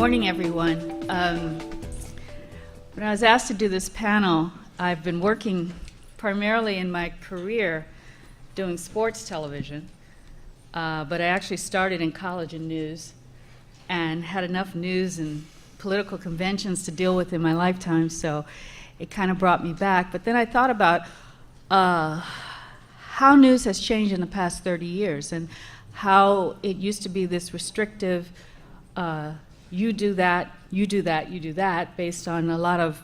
morning, everyone. When I was asked to do this panel, I've been working primarily in my career doing sports television, but I actually started in college in news and had enough news and political conventions to deal with in my lifetime, so it kind of brought me back. But then I thought about how news has changed in the past 30 years and how it used to be this restrictive, you do that, you do that, you do that, based on a lot of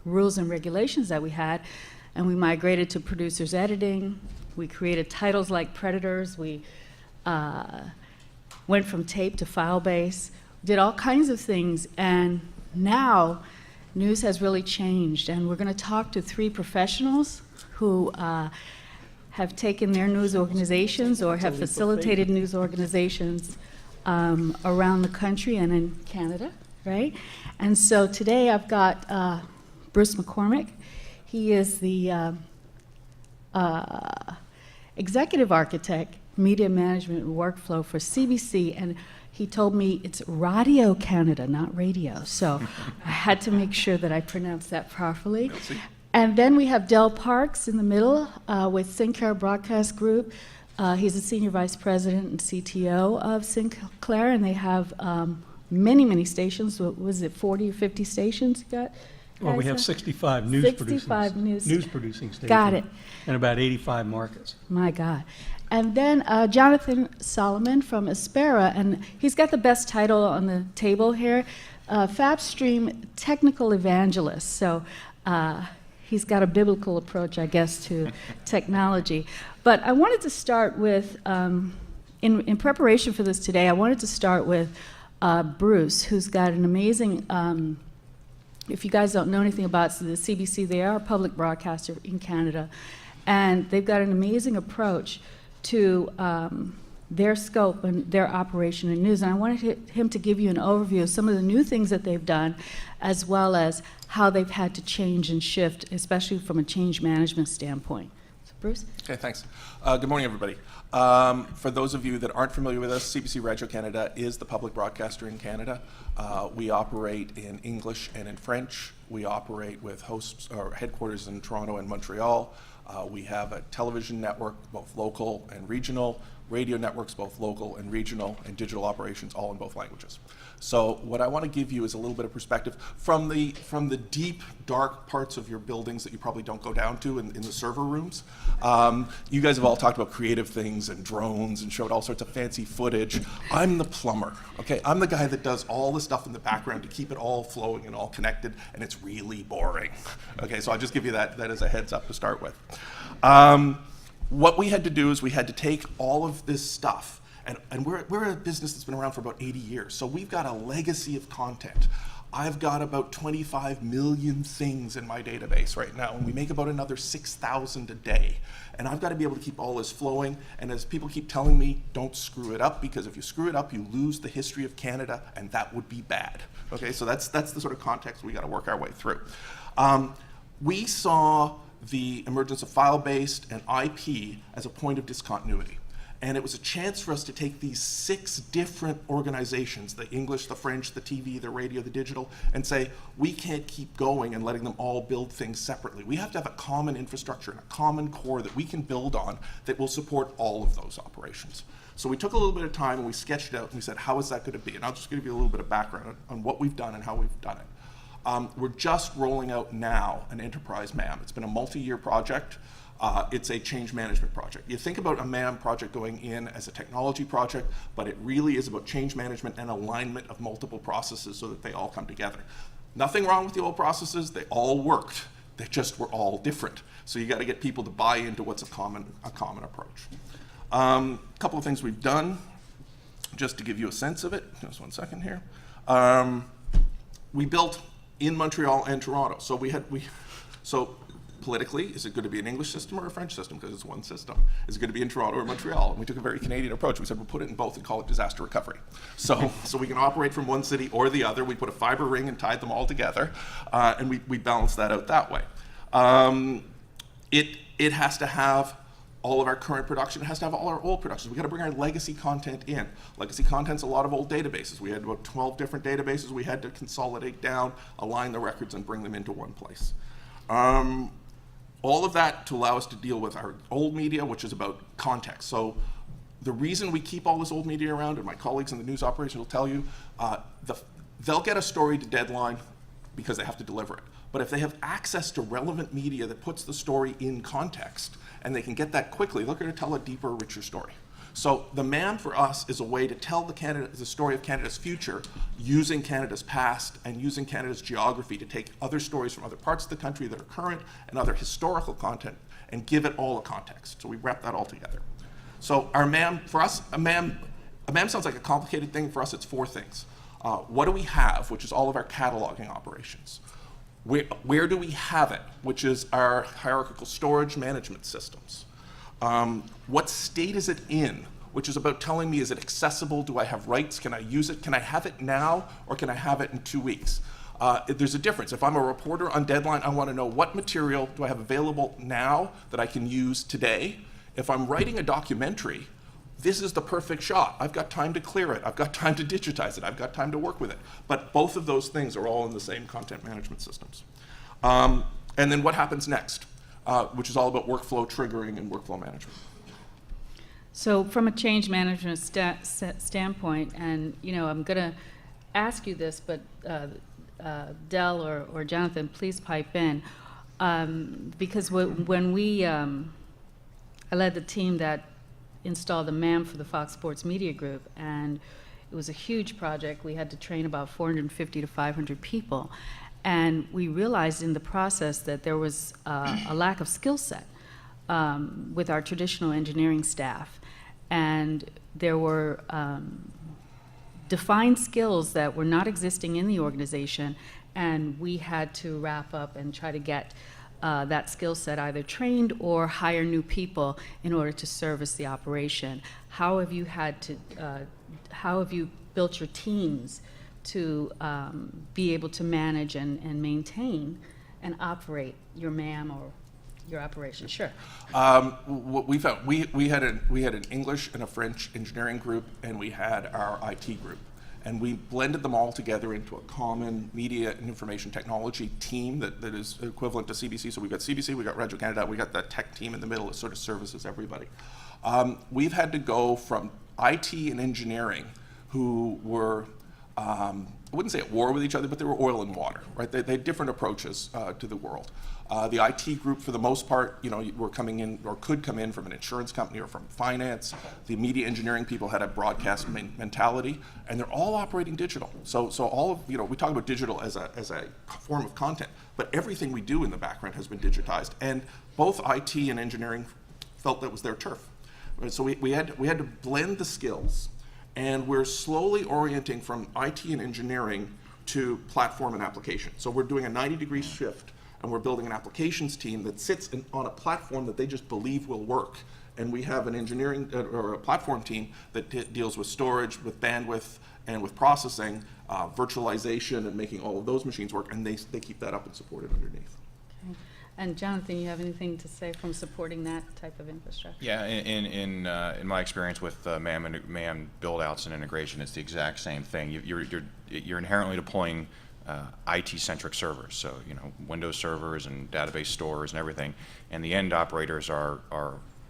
rules and regulations that we had. And we migrated to producers editing. We created titles like Predators. We went from tape to file base, did all kinds of things. And now news has really changed. And we're going to talk to three professionals who have taken their news organizations or have facilitated news organizations around the country and in Canada, right? And so today I've got Bruce MacCormack. He is the executive architect, media management and workflow for CBC, and he told me it's Radio Canada, not radio, so I had to make sure that I pronounced that properly. And then we have Del Parks in the middle with Sinclair Broadcast Group. He's a senior vice president and CTO of Sinclair, and they have many, many stations. What was it, 40 or 50 stations you got? Well, we have 65 news-producing stations. Got it. And about 85 markets. My God. And then Jonathan Solomon from Aspera, and he's got the best title on the table here, Faspstream Technical Evangelist. So he's got a biblical approach, I guess, to technology. But I wanted to start with, in preparation for this today, I wanted to start with Bruce, who's got an amazing, if you guys don't know anything about the CBC, they are a public broadcaster in Canada, and they've got an amazing approach to their scope and their operation in news. And I wanted him to give you an overview of some of the new things that they've done, as well as how they've had to change and shift, especially from a change management standpoint. So, Bruce? Okay, thanks. Good morning, everybody. For those of you that aren't familiar with us, CBC Radio Canada is the public broadcaster in Canada. We operate in English and in French. We operate with hosts or headquarters in Toronto and Montreal. We have a television network, both local and regional, radio networks, both local and regional, and digital operations, all in both languages. So what I want to give you is a little bit of perspective from the deep, dark parts of your buildings that you probably don't go down to in the server rooms. You guys have all talked about creative things and drones and showed all sorts of fancy footage. I'm the plumber, okay? I'm the guy that does all the stuff in the background to keep it all flowing and all connected, and it's really boring. Okay, so I'll just give you that as a heads up to start with. What we had to do is we had to take all of this stuff, and we're a business that's been around for about 80 years, so we've got a legacy of content. I've got about 25 million things in my database right now, and we make about another 6,000 a day. And I've got to be able to keep all this flowing, and as people keep telling me, don't screw it up, because if you screw it up, you lose the history of Canada, and that would be bad. Okay, so that's the sort of context we got to work our way through. We saw the emergence of file-based and IP as a point of discontinuity. And it was a chance for us to take these 6 different organizations, the English, the French, the TV, the radio, the digital, and say, we can't keep going and letting them all build things separately. We have to have a common infrastructure and a common core that we can build on that will support all of those operations. So we took a little bit of time and we sketched it out and we said, how is that going to be? And I'll just give you a little bit of background on what we've done and how we've done it. We're just rolling out now an enterprise MAM. It's been a multi-year project. It's a change management project. You think about a MAM project going in as a technology project, but it really is about change management and alignment of multiple processes so that they all come together. Nothing wrong with the old processes. They all worked. They just were all different. So you got to get people to buy into what's a common approach. A couple of things we've done, just to give you a sense of it. Just one second here. We built in Montreal and Toronto. So politically, is it going to be an English system or a French system? Because it's one system. Is it going to be in Toronto or Montreal? And we took a very Canadian approach. We said we'll put it in both and call it disaster recovery. So we can operate from one city or the other. We put a fiber ring and tied them all together, and we balanced that out that way. It has to have all of our current production. It has to have all our old productions. We got to bring our legacy content in. Legacy content's a lot of old databases. We had about 12 different databases we had to consolidate down, align the records, and bring them into one place. All of that to allow us to deal with our old media, which is about context. So the reason we keep all this old media around, and my colleagues in the news operation will tell you, they'll get a story to deadline because they have to deliver it. But if they have access to relevant media that puts the story in context, and they can get that quickly, they're going to tell a deeper, richer story. So the MAM for us is a way to tell the story of Canada's future using Canada's past and using Canada's geography to take other stories from other parts of the country that are current and other historical content and give it all a context. So we wrap that all together. So our MAM, for us, a MAM sounds like a complicated thing. For us, it's 4 things. What do we have, which is all of our cataloging operations? Where do we have it, which is our hierarchical storage management systems? What state is it in, which is about telling me, is it accessible? Do I have rights? Can I use it? Can I have it now, or can I have it in 2 weeks? There's a difference. If I'm a reporter on deadline, I want to know what material do I have available now that I can use today. If I'm writing a documentary, this is the perfect shot. I've got time to clear it. I've got time to digitize it. I've got time to work with it. But both of those things are all in the same content management systems. And then what happens next, which is all about workflow triggering and workflow management. So from a change management standpoint, and I'm going to ask you this, but Del or Jonathan, please pipe in. Because when I led the team that installed the MAM for the Fox Sports Media Group, and it was a huge project. We had to train about 450 to 500 people, and we realized in the process that there was a lack of skill set with our traditional engineering staff, and there were defined skills that were not existing in the organization, and we had to wrap up and try to get that skill set either trained or hire new people in order to service the operation. How have you built your teams to be able to manage and maintain and operate your MAM or your operation? Sure. What we found, we had an English and a French engineering group, and we had our IT group. And we blended them all together into a common media and information technology team that is equivalent to CBC. So we've got CBC, we've got Radio-Canada, we've got that tech team in the middle that sort of services everybody. We've had to go from IT and engineering, who were, I wouldn't say at war with each other, but they were oil and water, right? They had different approaches to the world. The IT group, for the most part, were coming in or could come in from an insurance company or from finance. The media engineering people had a broadcast mentality, and they're all operating digital. So all of, we talk about digital as a form of content, but everything we do in the background has been digitized. And both IT and engineering felt that was their turf. So we had to blend the skills, and we're slowly orienting from IT and engineering to platform and application. So we're doing a 90-degree shift, and we're building an applications team that sits on a platform that they just believe will work. And we have an engineering or a platform team that deals with storage, with bandwidth, and with processing, virtualization, and making all of those machines work, and they keep that up and support it underneath. Okay. And Jonathan, you have anything to say from supporting that type of infrastructure? Yeah, in my experience with MAM build-outs and integration, it's the exact same thing. You're inherently deploying IT-centric servers, so Windows servers and database stores and everything, and the end operators are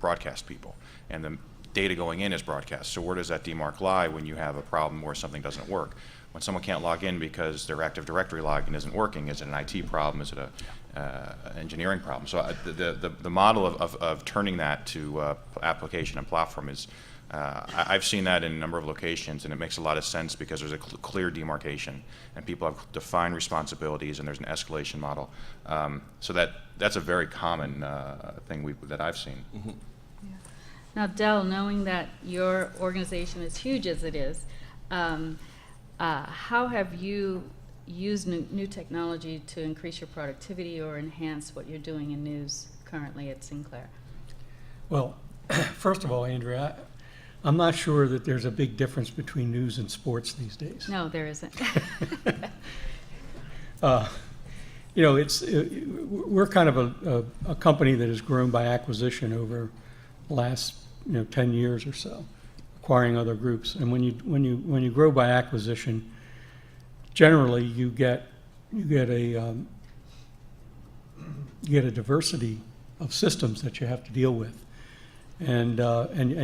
broadcast people, and the data going in is broadcast. So where does that demarc lie when you have a problem where something doesn't work? When someone can't log in because their Active Directory login isn't working, is it an IT problem? Is it an engineering problem? So the model of turning that to application and platform is, I've seen that in a number of locations, and it makes a lot of sense because there's a clear demarcation, and people have defined responsibilities, and there's an escalation model. So that's a very common thing that I've seen. Mm-hmm. Yeah. Now, Del, knowing that your organization is huge as it is, how have you used new technology to increase your productivity or enhance what you're doing in news currently at Sinclair? Well, first of all, Andrea, I'm not sure that there's a big difference between news and sports these days. No, there isn't. We're kind of a company that has grown by acquisition over the last 10 years or so, acquiring other groups. And when you grow by acquisition, generally you get a diversity of systems that you have to deal with, and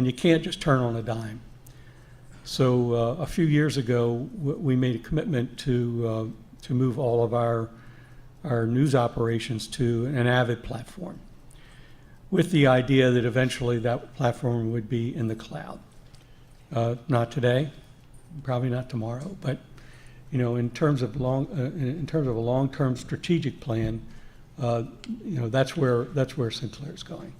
you can't just turn on a dime. So a few years ago, we made a commitment to move all of our news operations to an Avid platform, with the idea that eventually that platform would be in the cloud. Not today, probably not tomorrow, but in terms of a long-term strategic plan, that's where Sinclair is going.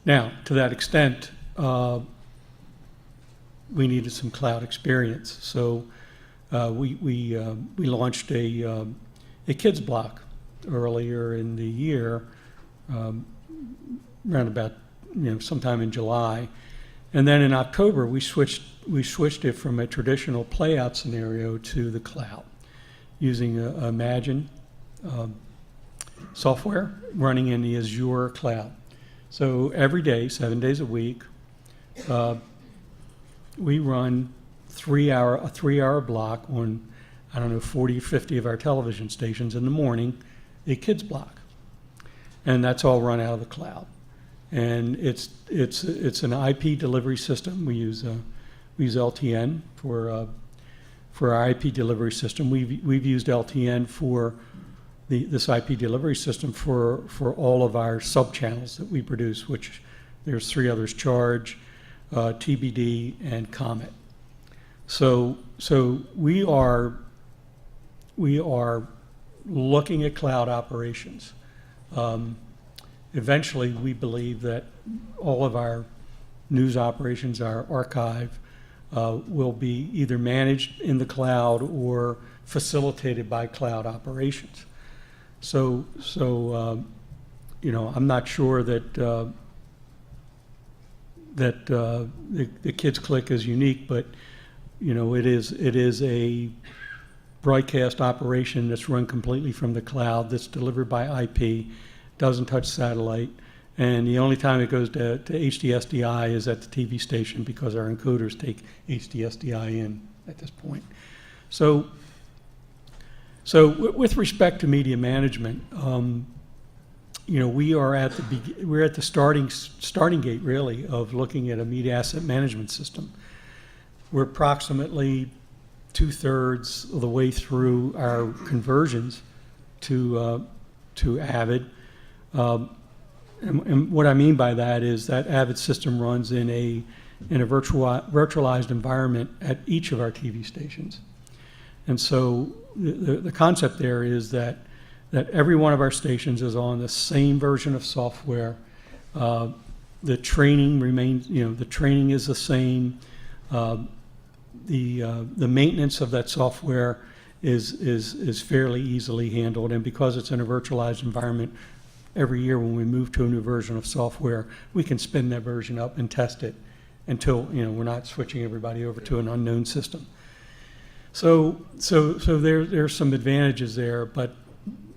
Now, to that extent, we needed some cloud experience, so we launched a kids block earlier in the year, around about sometime in July, and then in October we switched it from a traditional playout scenario to the cloud, using Imagine software running in the Azure cloud. So every day, 7 days a week, we run a 3-hour block on 40 or 50 of our television stations in the morning, a kids block, and that's all run out of the cloud. And it's an IP delivery system. We use LTN for our IP delivery system. We've used LTN for this IP delivery system for all of our sub channels that we produce, which there's 3 others: Charge, TBD, and Comet. So we are looking at cloud operations. Eventually, we believe that all of our news operations, our archive, will be either managed in the cloud or facilitated by cloud operations. So I'm not sure that the Kids Click is unique, but it is a broadcast operation that's run completely from the cloud, that's delivered by IP, doesn't touch satellite, and the only time it goes to HDSDI is at the TV station, because our encoders take HDSDI in at this point. So with respect to media management, we're at the starting gate, really, of looking at a media asset management system. We're approximately 2/3 of the way through our conversions to Avid. And what I mean by that is that Avid system runs in a virtualized environment at each of our TV stations. And so the concept there is that every one of our stations is on the same version of software. The training remains, the training is the same. The maintenance of that software is fairly easily handled, and because it's in a virtualized environment, every year when we move to a new version of software, we can spin that version up and test it until we're not switching everybody over to an unknown system. So there's some advantages there, but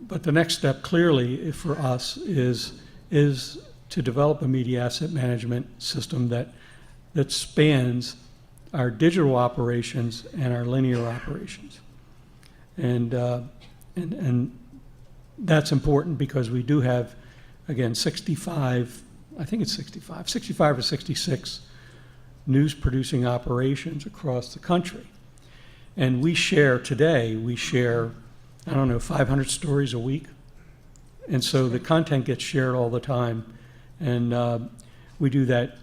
the next step clearly for us is to develop a media asset management system that spans our digital operations and our linear operations, and that's important because we do have, again, 65 or 66 news producing operations across the country. And we share 500 stories a week. And so the content gets shared all the time. And we do that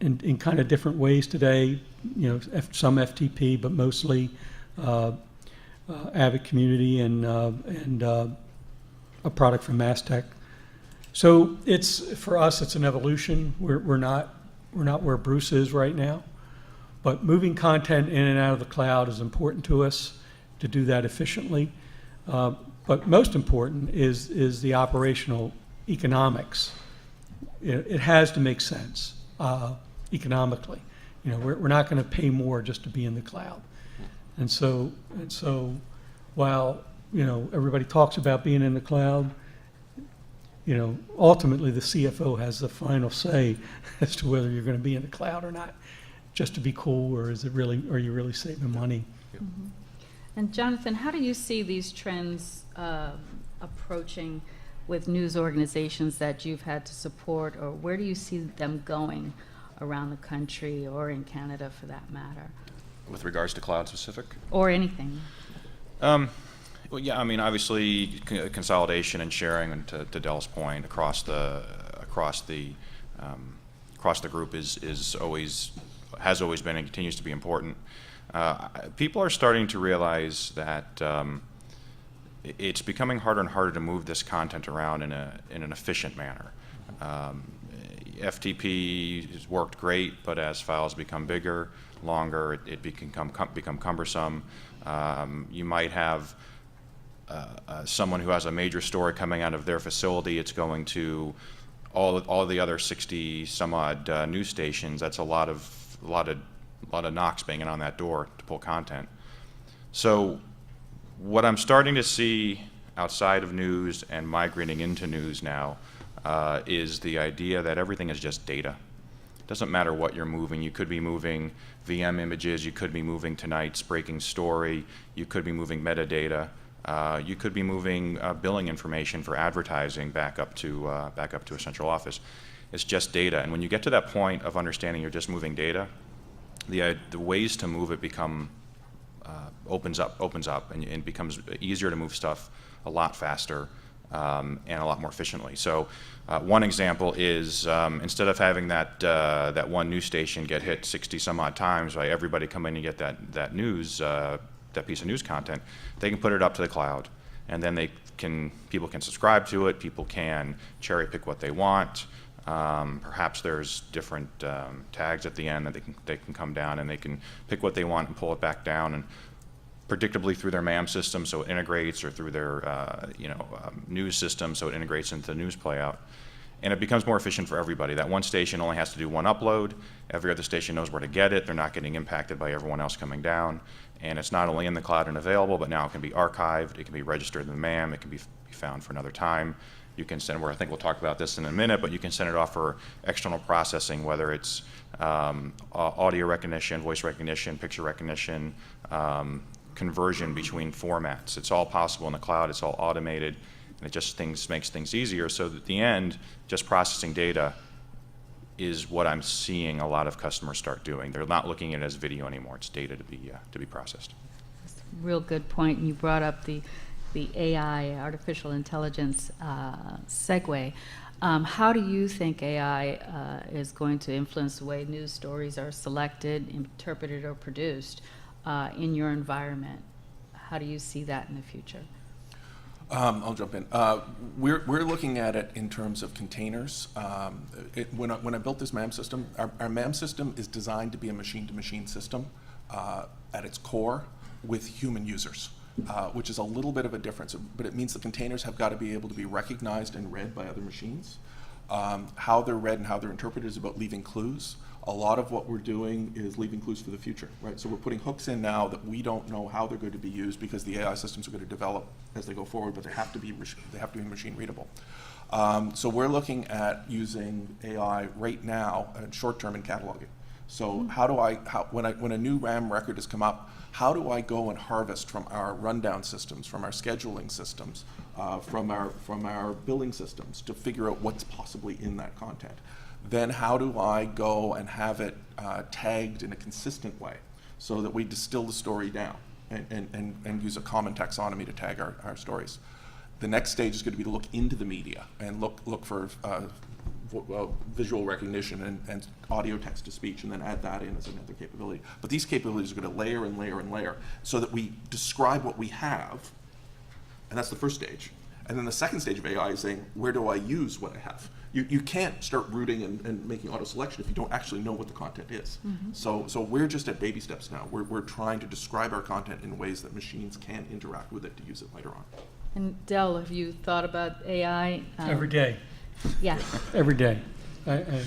in kind of different ways today, some FTP, but mostly Avid Community and a product from Mastech. So for us, it's an evolution. We're not where Bruce is right now, but moving content in and out of the cloud is important to us to do that efficiently. But most important is the operational economics. It has to make sense economically. We're not going to pay more just to be in the cloud. And so while everybody talks about being in the cloud, you know, ultimately the CFO has the final say as to whether you're going to be in the cloud or not, just to be cool, or is it really, are you really saving money? Mm-hmm. And Jonathan, how do you see these trends approaching with news organizations that you've had to support, or where do you see them going around the country or in Canada for that matter? With regards to cloud specific? Or anything? Well, yeah, I mean, obviously, consolidation and sharing, and to Dell's point, across the group has always been and continues to be important. People are starting to realize that it's becoming harder and harder to move this content around in an efficient manner. FTP has worked great, but as files become bigger, longer, it become cumbersome. You might have someone who has a major story coming out of their facility. It's going to all the other 60 some odd news stations. That's a lot of knocks banging on that door to pull content. So what I'm starting to see outside of news and migrating into news now is the idea that everything is just data. It doesn't matter what you're moving. You could be moving VM images, you could be moving tonight's breaking story, you could be moving metadata, you could be moving billing information for advertising back up to a central office. It's just data, and when you get to that point of understanding you're just moving data, the ways to move it opens up, and it becomes easier to move stuff a lot faster and a lot more efficiently. So one example is instead of having that one news station get hit 60 some odd times by everybody coming and get that news, that piece of news content, they can put it up to the cloud, and then people can subscribe to it. People can cherry pick what they want. Perhaps there's different tags at the end that they can come down and they can pick what they want and pull it back down, and predictably through their MAM system, so it integrates, or through their news system, so it integrates into the news playout, and it becomes more efficient for everybody. That one station only has to do one upload. Every other station knows where to get it. They're not getting impacted by everyone else coming down, and it's not only in the cloud and available, but now it can be archived. It can be registered in the MAM. It can be found for another time. You can send, I think we'll talk about this in a minute, but you can send it off for external processing, whether it's audio recognition, voice recognition, picture recognition, conversion between formats. It's all possible in the cloud. It's all automated, and it just makes things easier. So at the end, just processing data is what I'm seeing a lot of customers start doing. They're not looking at it as video anymore. It's data to be processed. That's a real good point. And you brought up the AI, artificial intelligence segue. How do you think AI is going to influence the way news stories are selected, interpreted, or produced in your environment? How do you see that in the future? I'll jump in. We're looking at it in terms of containers. When I built this MAM system, our MAM system is designed to be a machine-to-machine system at its core with human users, which is a little bit of a difference, but it means the containers have got to be able to be recognized and read by other machines. How they're read and how they're interpreted is about leaving clues. A lot of what we're doing is leaving clues for the future, right? So we're putting hooks in now that we don't know how they're going to be used, because the AI systems are going to develop as they go forward, but they have to be machine readable. So we're looking at using AI right now, short-term in cataloging. So when a new RAM record has come up, how do I go and harvest from our rundown systems, from our scheduling systems, from our billing systems to figure out what's possibly in that content? Then how do I go and have it tagged in a consistent way so that we distill the story down and use a common taxonomy to tag our stories? The next stage is going to be to look into the media and look for visual recognition and audio text to speech, and then add that in as another capability. But these capabilities are going to layer and layer and layer so that we describe what we have, and that's the first stage. And then the second stage of AI is saying, where do I use what I have? You can't start rooting and making auto selection if you don't actually know what the content is. Mm-hmm. So we're just at baby steps now. We're trying to describe our content in ways that machines can interact with it to use it later on. And Del, have you thought about AI? Every day. Yeah. Every day. And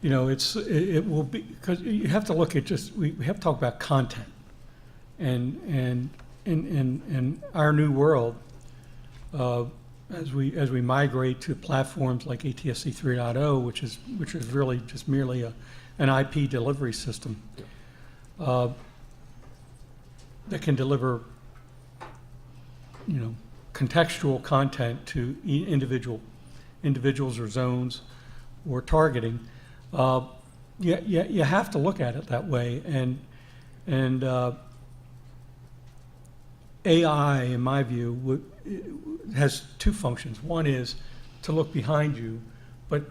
it will be, because you have to look at we have to talk about content. And in our new world, as we migrate to platforms like ATSC 3.0, which is really just merely an IP delivery system that can deliver, contextual content to individuals or zones or targeting. You have to look at it that way, and AI, in my view, has two functions. One is to look behind you, but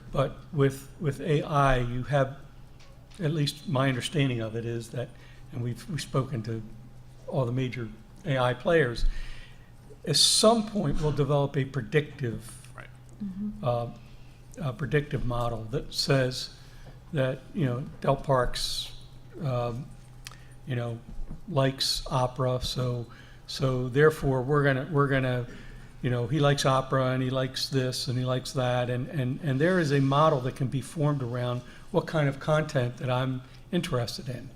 with AI, you have, at least my understanding of it is that, and we've spoken to all the major AI players, at some point we'll develop a predictive predictive model that says that Del Parks likes opera, so therefore we're gonna he likes opera and he likes this and he likes that, and there is a model that can be formed around what kind of content that I'm interested in,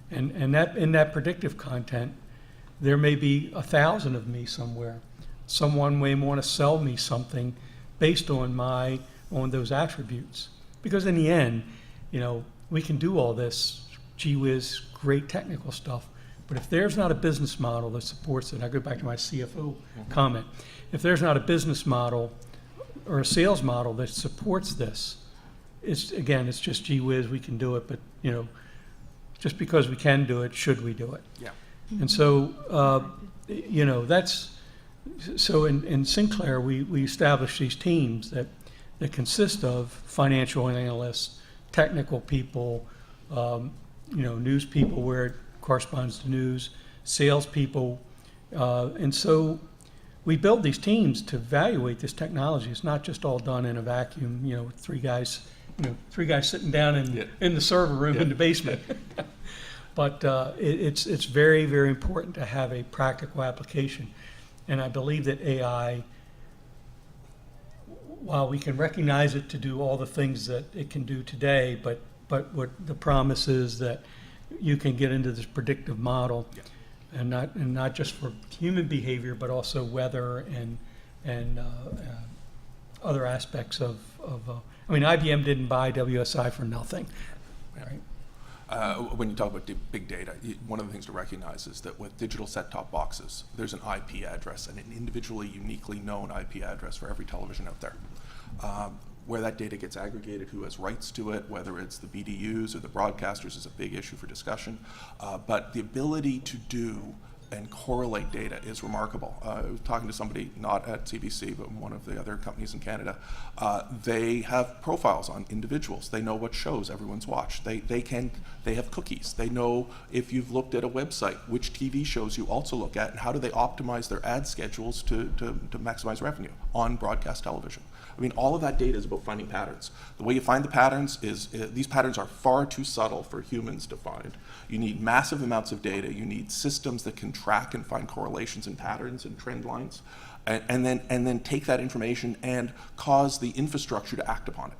and that in that predictive content there may be 1,000 of me somewhere. Someone may want to sell me something based on those attributes, because in the end, we can do all this gee whiz great technical stuff, but if there's not a business model that supports it, I go back to my CFO comment. If there's not a business model or a sales model that supports this, it's just gee whiz, we can do it, but just because we can do it, should we do it? Yeah. And so so in Sinclair we established these teams that consist of financial analysts, technical people, news people where it corresponds to news, salespeople, and so we build these teams to evaluate this technology. It's not just all done in a vacuum. Three guys sitting down in the server room in the basement. But it's very, very important to have a practical application, and I believe that AI, while we can recognize it to do all the things that it can do today, but what the promise is that you can get into this predictive model, and not just for human behavior, but also weather and other aspects of. IBM didn't buy WSI for nothing, right? When you talk about big data, one of the things to recognize is that with digital set-top boxes, there's an IP address and an individually, uniquely known IP address for every television out there. Where that data gets aggregated, who has rights to it, whether it's the BDUs or the broadcasters, is a big issue for discussion. But the ability to do and correlate data is remarkable. I was talking to somebody, not at CBC, but one of the other companies in Canada. They have profiles on individuals. They know what shows everyone's watched. They have cookies. They know if you've looked at a website, which TV shows you also look at, and how do they optimize their ad schedules to maximize revenue on broadcast television. All of that data is about finding patterns. The way you find the patterns is, these patterns are far too subtle for humans to find. You need massive amounts of data. You need systems that can track and find correlations and patterns and trend lines, and then take that information and cause the infrastructure to act upon it.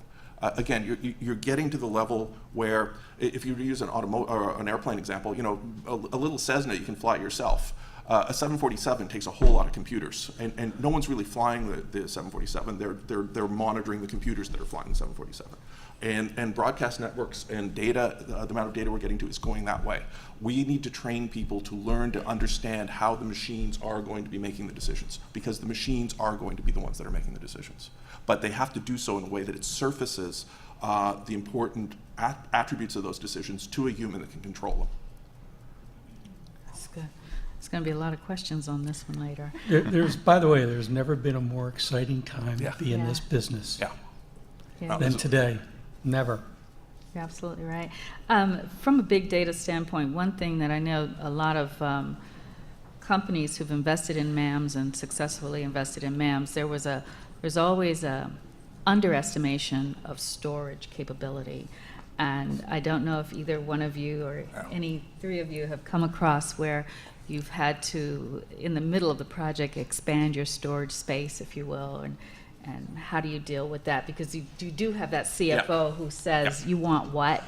Again, you're getting to the level where, if you use an airplane example, a little Cessna you can fly yourself. A 747 takes a whole lot of computers, and no one's really flying the 747. They're monitoring the computers that are flying the 747. And broadcast networks and data, the amount of data we're getting to is going that way. We need to train people to learn to understand how the machines are going to be making the decisions, because the machines are going to be the ones that are making the decisions. But they have to do so in a way that it surfaces the important attributes of those decisions to a human that can control them. That's good. There's going to be a lot of questions on this one later. By the way, there's never been a more exciting time to be in this business than today. Never. You're absolutely right. From a big data standpoint, one thing that I know a lot of companies who've invested in MAMs and successfully invested in MAMs, there's always a underestimation of storage capability. And I don't know if either one of you or any three of you have come across where you've had to, in the middle of the project, expand your storage space, if you will, and how do you deal with that? Because you do have that CFO who says you want what,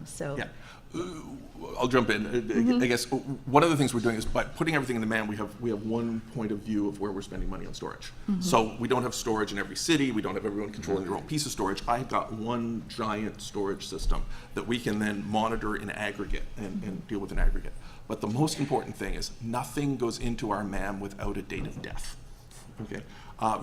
so. Yeah. I'll jump in. I guess one of the things we're doing is by putting everything in the MAM, we have one point of view of where we're spending money on storage. So we don't have storage in every city. We don't have everyone controlling their own piece of storage. I've got one giant storage system that we can then monitor in aggregate and deal with in aggregate. But the most important thing is nothing goes into our MAM without a date of death. Okay.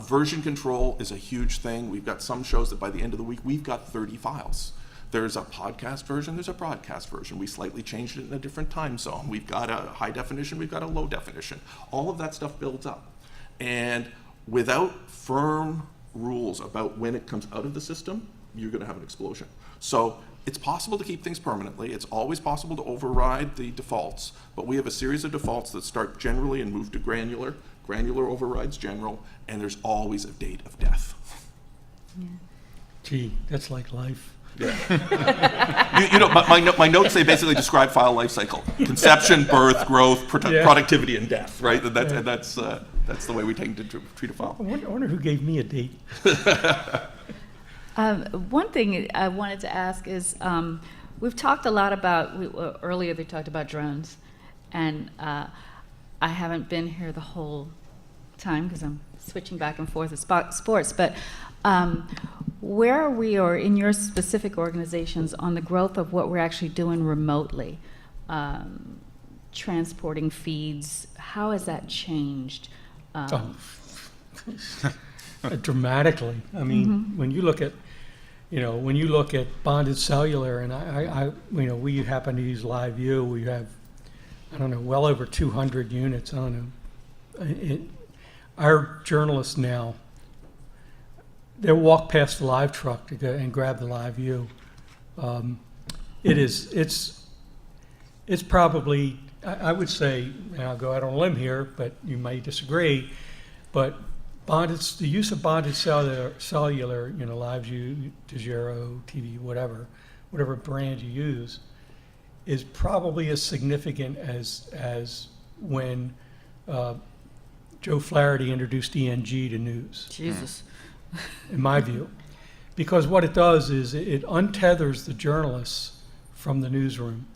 Version control is a huge thing. We've got some shows that by the end of the week, we've got 30 files. There's a podcast version, there's a broadcast version. We slightly changed it in a different time zone. We've got a high definition, we've got a low definition. All of that stuff builds up. And without firm rules about when it comes out of the system, you're gonna have an explosion. So it's possible to keep things permanently. It's always possible to override the defaults, but we have a series of defaults that start generally and move to granular. Granular overrides general, and there's always a date of death. Yeah. Gee, that's like life. Yeah. you know, my notes, they basically describe file life cycle: conception, birth, growth, productivity, and death. Right? And that's the way we tend to treat a file. I wonder who gave me a date. One thing I wanted to ask is, we've talked a lot about, earlier they talked about drones, and I haven't been here the whole time because I'm switching back and forth with sports, but where are we, or in your specific organizations, on the growth of what we're actually doing remotely? Transporting feeds, how has that changed? Dramatically. I mean, when you look at bonded cellular, and I we happen to use LiveView. We have, I don't know, well over 200 units. I don't know. Our journalists now, they'll walk past the live truck to go and grab the LiveView. It's probably, I would say, and I'll go out on a limb here, but you may disagree, but the use of bonded cellular, LiveView, DeGiro, TV, whatever brand you use, is probably as significant as when Joe Flaherty introduced ENG to news. Jesus. In my view. Because what it does is it untethers the journalists from the newsroom.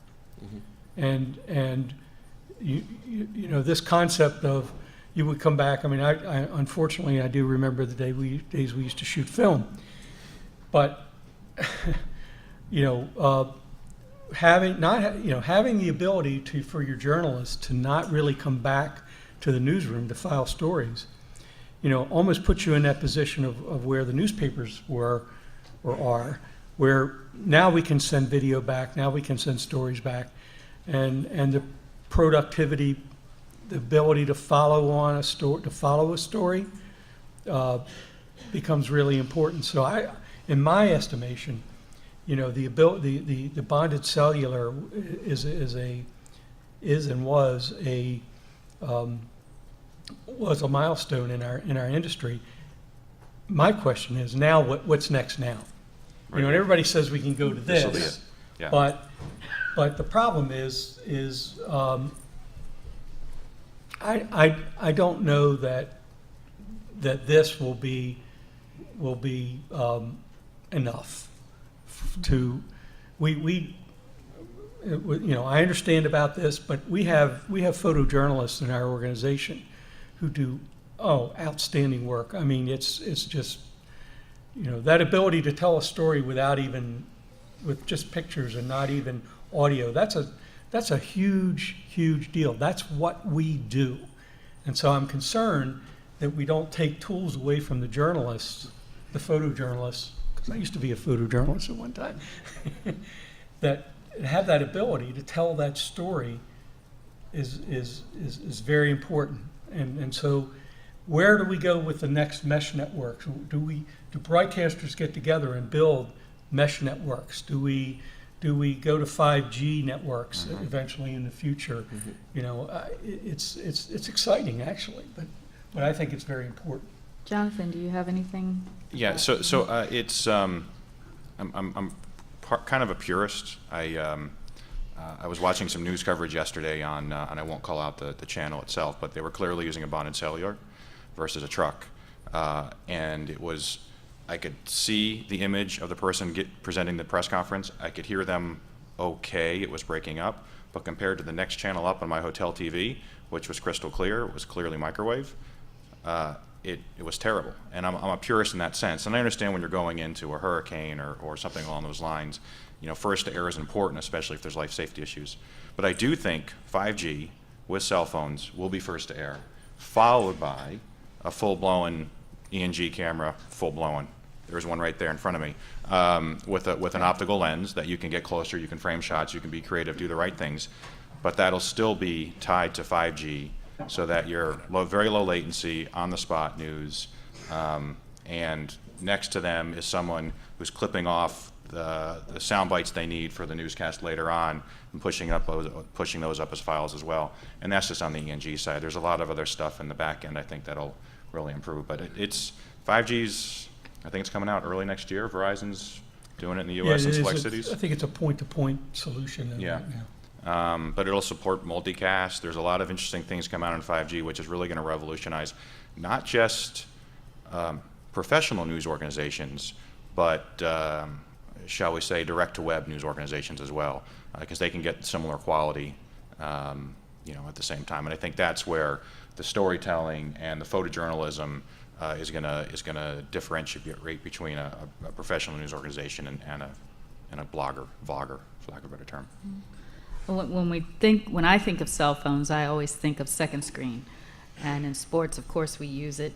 And you know, this concept of, you would come back, I mean, I unfortunately, I do remember the days we used to shoot film. But, having the ability for your journalists to not really come back to the newsroom to file stories, almost puts you in that position of where the newspapers were or are, where now we can send video back, now we can send stories back, and the productivity, the ability to follow a story becomes really important. So in my estimation, the bonded cellular is and was a milestone in our industry. My question is now, what's next now? Right. And everybody says we can go to this, Yeah. but the problem is I don't know that this will be enough to I understand about this, but we have photojournalists in our organization who do outstanding work. I mean, it's just that ability to tell a story with just pictures and not even audio. That's a huge deal. That's what we do. And so I'm concerned that we don't take tools away from the journalists, the photojournalists, because I used to be a photojournalist at one time, that have that ability to tell that story is very important. And so where do we go with the next mesh networks? Do broadcasters get together and build mesh networks? Do we go to 5G networks eventually in the future? It's exciting actually, but I think it's very important. Jonathan, do you have anything? Yeah. So it's I'm kind of a purist. I was watching some news coverage yesterday on, and I won't call out the channel itself, but they were clearly using a bonded cellular versus a truck, and it was. I could see the image of the person presenting the press conference. I could hear them okay, it was breaking up, but compared to the next channel up on my hotel TV, which was crystal clear, it was clearly microwave, it was terrible. And I'm a purist in that sense. And I understand when you're going into a hurricane or something along those lines, first to air is important, especially if there's life safety issues. But I do think 5G with cell phones will be first to air, followed by a full-blown ENG camera, full-blown. There's one right there in front of me, with an optical lens that you can get closer, you can frame shots, you can be creative, do the right things, but that'll still be tied to 5G so that you're very low latency, on-the-spot news, and next to them is someone who's clipping off the sound bites they need for the newscast later on and pushing those up as files as well. And that's just on the ENG side. There's a lot of other stuff in the back end I think that'll really improve, but it's 5G's, I think it's coming out early next year. Verizon's doing it in the US in select cities. I think it's a point-to-point solution. Yeah. But it'll support multicast. There's a lot of interesting things come out in 5G, which is really going to revolutionize not just professional news organizations, but shall we say direct-to-web news organizations as well, because they can get similar quality, at the same time. And I think that's where the storytelling and the photojournalism is going to differentiate between a professional news organization and a vlogger, for lack of a better term. When I think of cell phones, I always think of second screen. And in sports, of course, we use it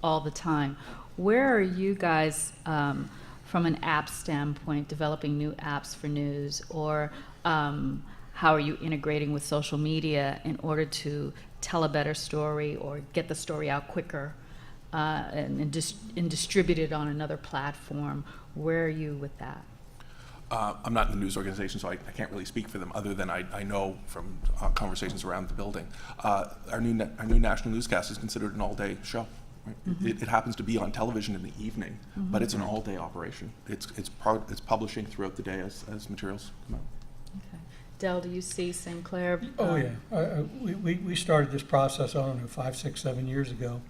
all the time. Where are you guys, from an app standpoint, developing new apps for news? Or how are you integrating with social media in order to tell a better story or get the story out quicker and distribute it on another platform? Where are you with that? I'm not in the news organization, so I can't really speak for them, other than I know from conversations around the building. Our new national newscast is considered an all-day show. Right? Mm-hmm. It happens to be on television in the evening, mm-hmm. but it's an all-day operation. It's publishing throughout the day as materials come out. Okay. Del, do you see Sinclair? Oh yeah, we started this process, I don't know, 5, 6, 7 years ago.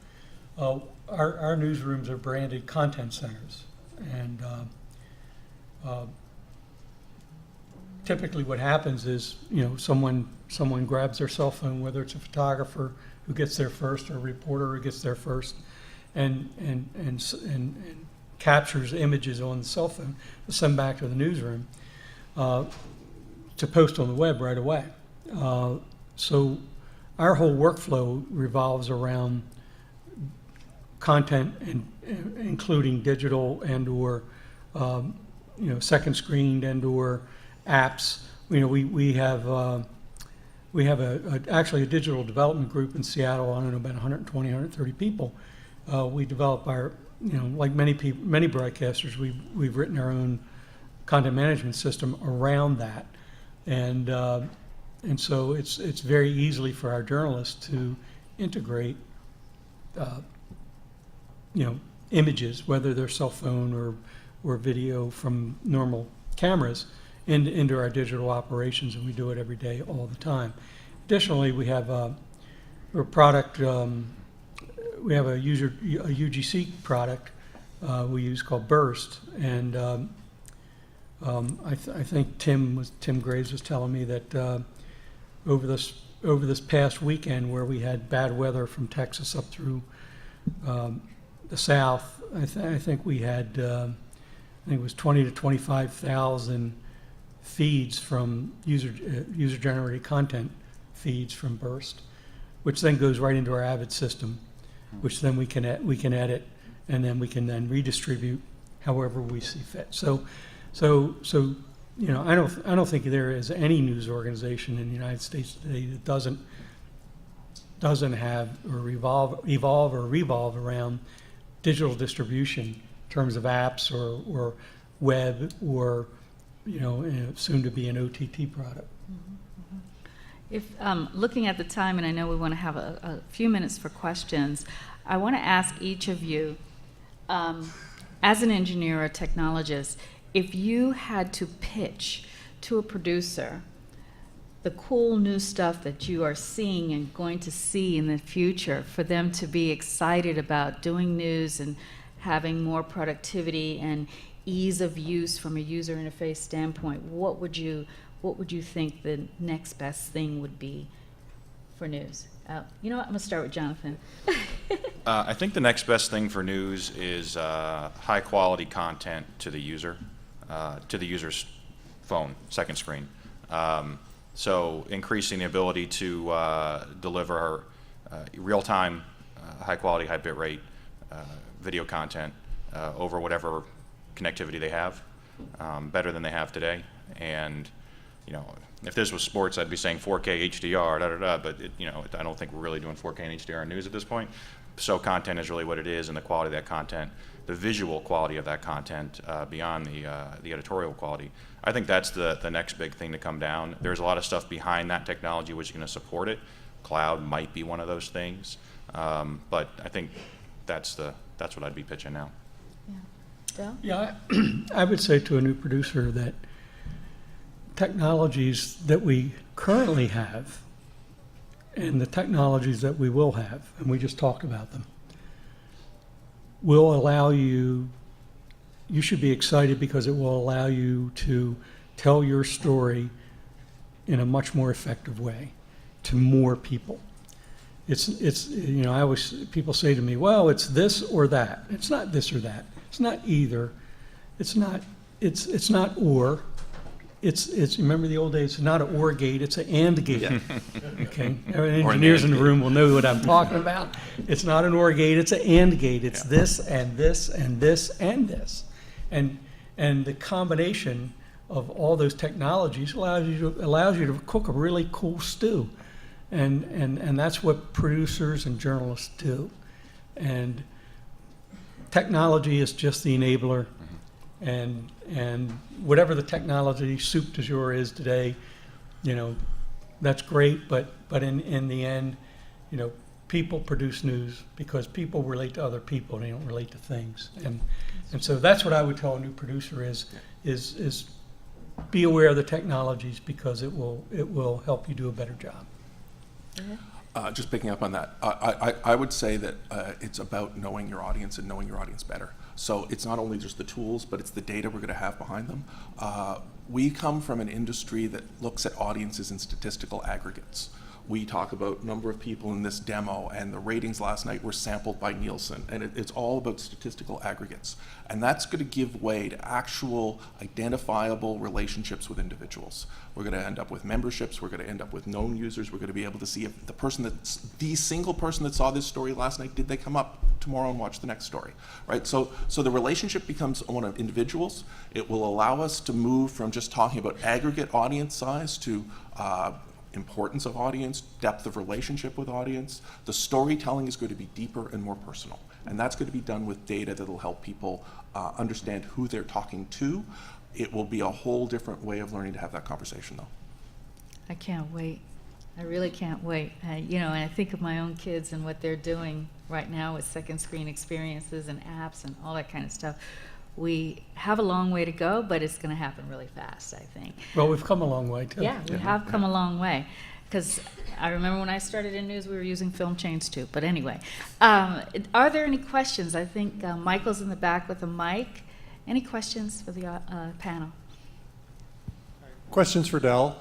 Our newsrooms are branded content centers, and typically what happens is, someone grabs their cell phone, whether it's a photographer who gets there first or a reporter who gets there first, and captures images on the cell phone to send back to the newsroom to post on the web right away. So our whole workflow revolves around content, including digital and/or second screened and/or apps. We have actually a digital development group in Seattle. I don't know, about 120, 130 people. We develop our, like many broadcasters, we've written our own content management system around that, and so it's very easily for our journalists to integrate, images, whether they're cell phone or video from normal cameras, into our digital operations, and we do it every day, all the time. Additionally, we have a product. We have a UGC product we use called Burst, and I think Tim Graves was telling me that over this past weekend, where we had bad weather from Texas up through the south, I think we had I think it was 20 to 25,000 feeds from user-generated content feeds from Burst, which then goes right into our Avid system, which then we can edit, and then we can then redistribute however we see fit. So I don't think there is any news organization in the United States today that doesn't have or evolve or revolve around digital distribution in terms of apps or web or soon to be an OTT product. Mm-hmm. If looking at the time, and I know we want to have a few minutes for questions, I want to ask each of you, as an engineer or technologist, if you had to pitch to a producer the cool new stuff that you are seeing and going to see in the future, for them to be excited about doing news and having more productivity and ease of use from a user interface standpoint, what would you what would you think the next best thing would be for news? You know what, I'm gonna start with Jonathan. I think the next best thing for news is high quality content to the user, to the user's phone, second screen. So increasing the ability to deliver real-time, high quality, high bit rate video content over whatever connectivity they have, better than they have today. And you know, if this was sports, I'd be saying 4K HDR, but I don't think we're really doing 4K and HDR in news at this point. So content is really what it is, and the quality of that content, the visual quality of that content beyond the editorial quality. I think that's the next big thing to come down. There's a lot of stuff behind that technology which is going to support it. Cloud might be one of those things, but I think that's what I'd be pitching now. Yeah. Del? Yeah, I would say to a new producer that technologies that we currently have and the technologies that we will have, and we just talked about them, will allow you should be excited because it will allow you to tell your story in a much more effective way to more people. It's I always, people say to me, well, it's this or that. It's not this or that. It's not either. It's not or. It's remember the old days, it's not an or gate, it's an and gate. Yeah. Okay. Engineers in the room will know what I'm talking about. It's not an or gate, it's an and gate. It's this and this and this and this. And the combination of all those technologies allows you to cook a really cool stew. And that's what producers and journalists do. And technology is just the enabler. And whatever the technology soup du jour is today, that's great. But in the end, people produce news because people relate to other people. They don't relate to things. And so that's what I would tell a new producer is be aware of the technologies because it will help you do a better job. Just picking up on that, I would say that it's about knowing your audience and knowing your audience better. So it's not only just the tools, but it's the data we're going to have behind them. We come from an industry that looks at audiences in statistical aggregates. We talk about number of people in this demo, and the ratings last night were sampled by Nielsen, and it's all about statistical aggregates. And that's going to give way to actual identifiable relationships with individuals. We're going to end up with memberships, we're going to end up with known users, we're going to be able to see if the single person that saw this story last night, did they come up tomorrow and watch the next story, right? So the relationship becomes one of individuals. It will allow us to move from just talking about aggregate audience size to importance of audience, depth of relationship with audience. The storytelling is going to be deeper and more personal. And that's going to be done with data that will help people understand who they're talking to. It will be a whole different way of learning to have that conversation, though. I can't wait. I really can't wait. And I think of my own kids and what they're doing right now with second screen experiences and apps and all that kind of stuff. We have a long way to go, but it's going to happen really fast, I think. Well, we've come a long way, too. Yeah, we have come a long way. Because I remember when I started in news, we were using film chains too. But anyway, are there any questions? I think Michael's in the back with a mic. Any questions for the panel? Questions for Del.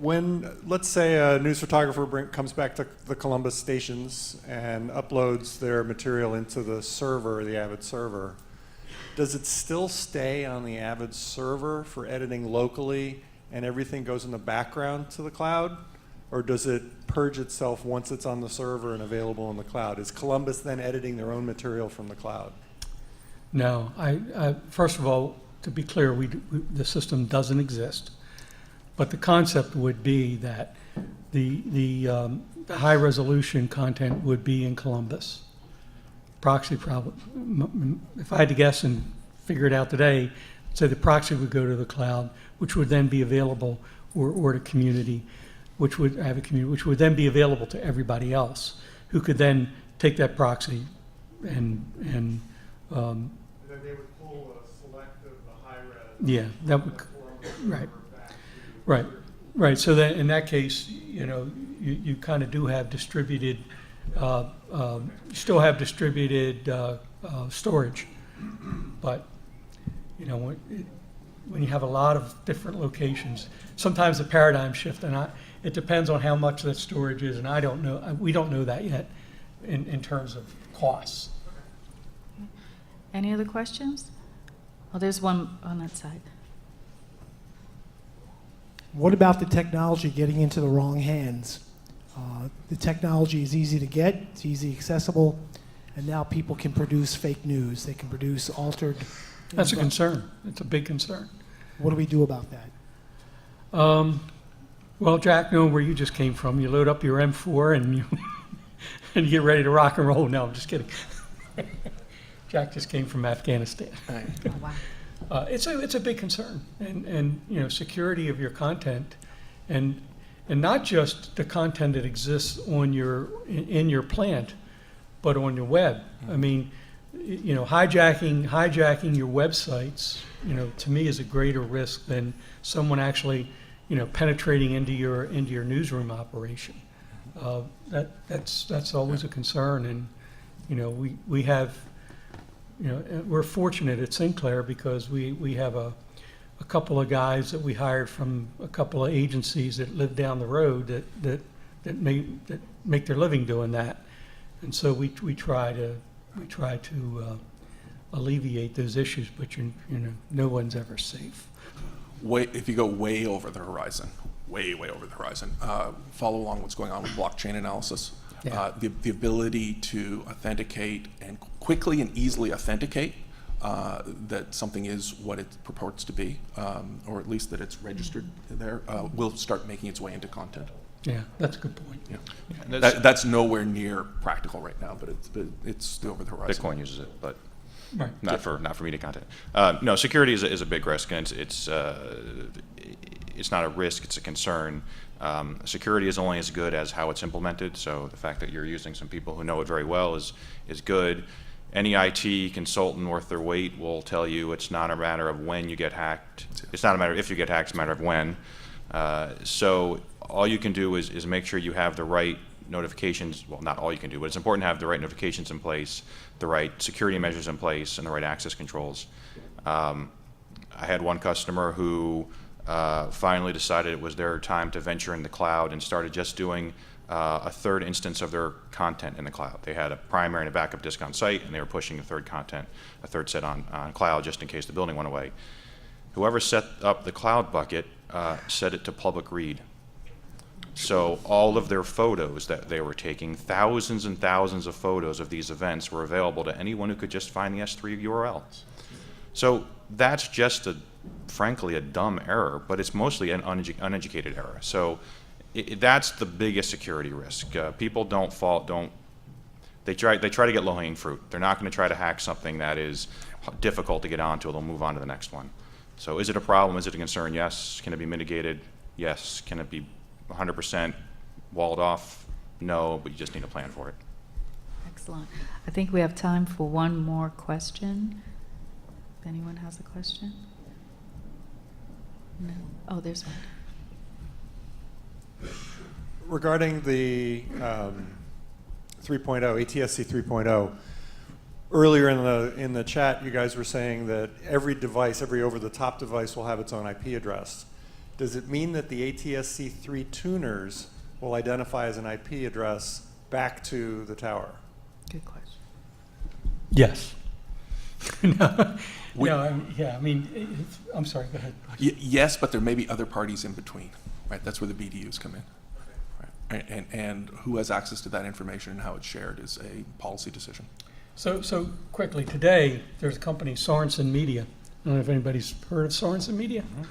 When, let's say, a news photographer comes back to the Columbus stations and uploads their material into the server, the Avid server, does it still stay on the Avid server for editing locally and everything goes in the background to the cloud? Or does it purge itself once it's on the server and available in the cloud? Is Columbus then editing their own material from the cloud? No. First of all, to be clear, the system doesn't exist. But the concept would be that the high resolution content would be in Columbus. Proxy problem, if I had to guess and figure it out today, say the proxy would go to the cloud, which would then be available, or to community, which would have a community, which would then be available to everybody else, who could then take that proxy and then they would pull a select of the high res. Yeah, that would, right. So that in that case, you kind of do have distributed. You still have distributed storage, but when you have a lot of different locations, sometimes the paradigm shift, and it depends on how much that storage is, and I don't know, we don't know that yet in terms of costs. Any other questions? Oh, there's one on that side. What about the technology getting into the wrong hands? The technology is easy to get, it's easy accessible, and now people can produce fake news. They can produce altered. That's a concern. It's a big concern. What do we do about that? Well, Jack, knowing where you just came from, you load up your M4 and you and you get ready to rock and roll. No, I'm just kidding. Jack just came from Afghanistan. Oh, wow. It's a big concern, and you know, security of your content, and not just the content that exists on in your plant, but on your web. I mean, you know, hijacking your websites, you know, to me is a greater risk than someone actually, you know, penetrating into your newsroom operation. That's always a concern, and you know, we have, you know, we're fortunate at Sinclair because we have a couple of guys that we hired from a couple of agencies that live down the road that make their living doing that, and so we try to alleviate those issues, but you know, no one's ever safe. If you go way over the horizon, way over the horizon, follow along what's going on with blockchain analysis. Yeah. The ability to authenticate and quickly and easily authenticate that something is what it purports to be, or at least that it's registered there, will start making its way into content. Yeah, that's a good point. Yeah. That's nowhere near practical right now, but it's still over the horizon. Bitcoin uses it, but Right. not for media content. No, security is a big risk, and it's not a risk; it's a concern. Security is only as good as how it's implemented. So the fact that you're using some people who know it very well is good. Any IT consultant worth their weight will tell you it's not a matter of when you get hacked. It's not a matter of if you get hacked; it's a matter of when. So all you can do is make sure you have the right notifications. Well, not all you can do, but it's important to have the right notifications in place, the right security measures in place, and the right access controls. I had one customer who finally decided it was their time to venture in the cloud and started just doing a third instance of their content in the cloud. They had a primary and a backup disk on site, and they were pushing a third set on cloud just in case the building went away. Whoever set up the cloud bucket set it to public read. So all of their photos that they were taking, thousands and thousands of photos of these events, were available to anyone who could just find the S3 URL. So that's just frankly a dumb error, but it's mostly an uneducated error. So that's the biggest security risk. People they try to get low-hanging fruit. They're not going to try to hack something that is difficult to get onto. They'll move on to the next one. So is it a problem? Is it a concern? Yes. Can it be mitigated? Yes. Can it be 100% walled off? No, but you just need a plan for it. Excellent. I think we have time for one more question. If anyone has a question? No. Oh, there's one. Regarding the 3.0, ATSC 3.0, earlier in the chat, you guys were saying that every device, every over-the-top device will have its own IP address. Does it mean that the ATSC 3 tuners will identify as an IP address back to the tower? Good question. Yes. I'm sorry, go ahead. Yes, but there may be other parties in between, right? That's where the BDUs come in. Right? And who has access to that information and how it's shared is a policy decision. So quickly, today, there's a company, Sorensen Media. I don't know if anybody's heard of Sorensen Media. Mm-hmm.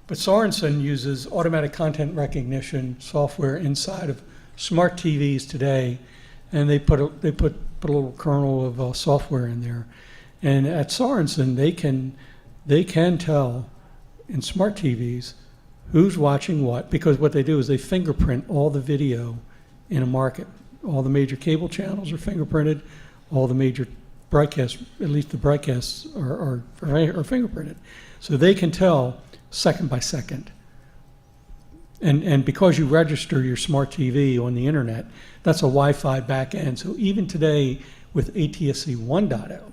But Sorensen uses automatic content recognition software inside of smart TVs today, and they put a little kernel of software in there. And at Sorensen, they can tell in smart TVs who's watching what, because what they do is they fingerprint all the video in a market. All the major cable channels are fingerprinted. All the major broadcasts, at least the broadcasts, are fingerprinted. So they can tell second by second. And because you register your smart TV on the internet, that's a Wi-Fi back end. So even today with ATSC 1.0,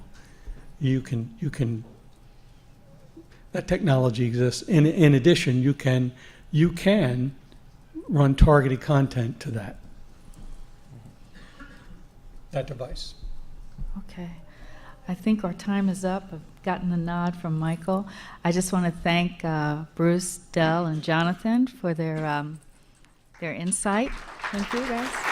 you can That technology exists. In addition, you can run targeted content to that device. Okay. I think our time is up. I've gotten the nod from Michael. I just want to thank Bruce, Dell, and Jonathan for their insight. Thank you, guys.